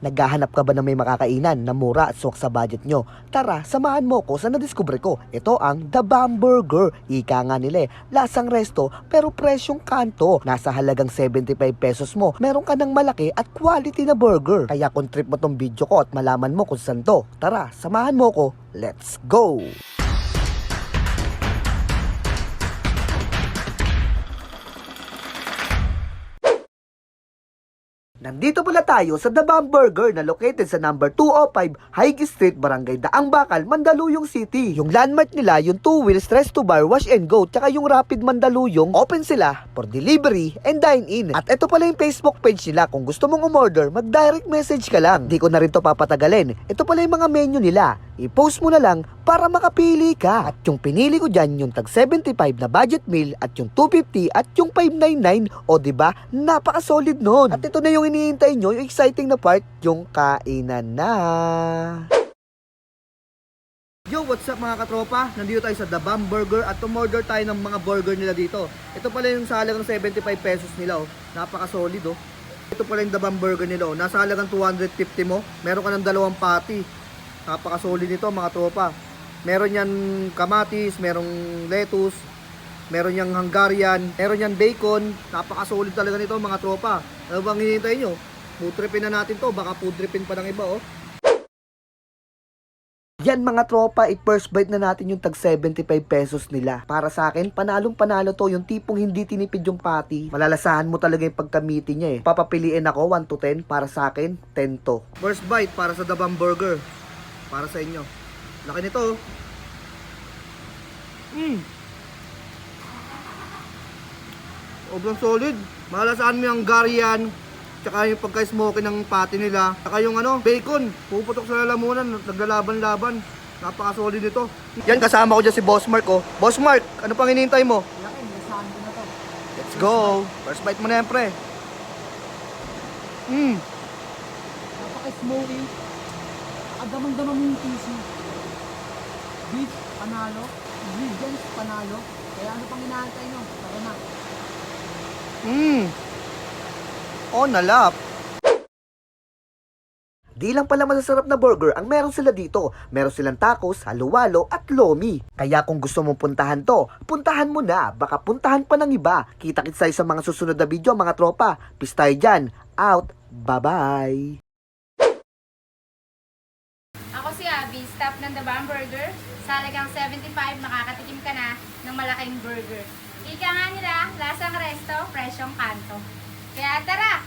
Naghahanap ka ba ng may makakainan na mura at swak sa budget nyo? Tara, samahan mo ko sa nadiskubre ko. Ito ang The Bam Burger. Ika nga nila lasang resto pero presyong kanto. Nasa halagang 75 pesos mo, meron ka ng malaki at quality na burger. Kaya kung trip mo tong video ko at malaman mo kung saan to, tara, samahan mo ko. Let's go! Nandito pala tayo sa The Bam Burger na located sa number 205 Haig Street, Barangay Daang Bakal, Mandaluyong City. Yung landmark nila, yung 2 wheels, rest to bar, wash and go, tsaka yung Rapid Mandaluyong, open sila for delivery and dine-in. At ito pala yung Facebook page nila. Kung gusto mong umorder, mag-direct message ka lang. Di ko na rin to papatagalin. Ito pala yung mga menu nila. I-post mo na lang para makapili ka. At yung pinili ko dyan, yung tag 75 na budget meal at yung 250 at yung 599. O diba, napaka-solid nun. At ito na yung iniintay nyo, yung exciting na part, yung kainan na. Yo, what's up mga katropa? Nandito tayo sa The Bam Burger at umorder tayo ng mga burger nila dito. Ito pala yung sa halagang 75 pesos nila, oh. Napaka-solid, oh. Ito pala yung The Bam Burger nila, oh. Nasa halagang 250 mo, meron ka ng dalawang patty. Napaka-solid nito mga tropa. Meron yan kamatis, merong lettuce, meron yang Hungarian, meron yan bacon. Napaka-solid talaga nito mga tropa. Ano bang hinihintay nyo? Food tripin na natin to. Baka food tripin pa ng iba, oh. Yan mga tropa, i-first bite na natin yung tag 75 pesos nila. Para sa akin, panalong panalo to. Yung tipong hindi tinipid yung patty. Malalasahan mo talaga yung pagkamiti niya eh. Papapiliin ako 1 to 10. Para sa akin, 10 to. First bite para sa The Bam Burger. Para sa inyo. Laki nito. Sobrang solid. Malalasaan mo yung Hungarian, tsaka yung pagka-smoky ng patty nila, tsaka yung bacon. Puputok sa lalamunan, naglalaban-laban. Napaka-solid nito. Yan, kasama ko dyan si Boss Mark, oh. Boss Mark, ano pang hinihintay mo? Let's go. First bite mo na yan, pre. Napaka-smoky. Damang-damang yung PC. Beef, panalo. Ingredients, panalo. Kaya ano pang inaantay nyo? Tara na. Oh, nalap. Di lang pala masasarap na burger ang meron sila dito. Meron silang tacos, halo-walo at lomi. Kaya kung gusto mong puntahan to, puntahan mo na. Baka puntahan pa ng iba. Kita-kits tayo sa mga susunod na video mga tropa. Peace tayo dyan. Out. Bye-bye. Ako si Abby, staff ng The Bam Burger. Sa halagang 75, makakatikim ka na ng malaking burger. Ika nga nila, lasang resto, presyong kanto. Kaya tara!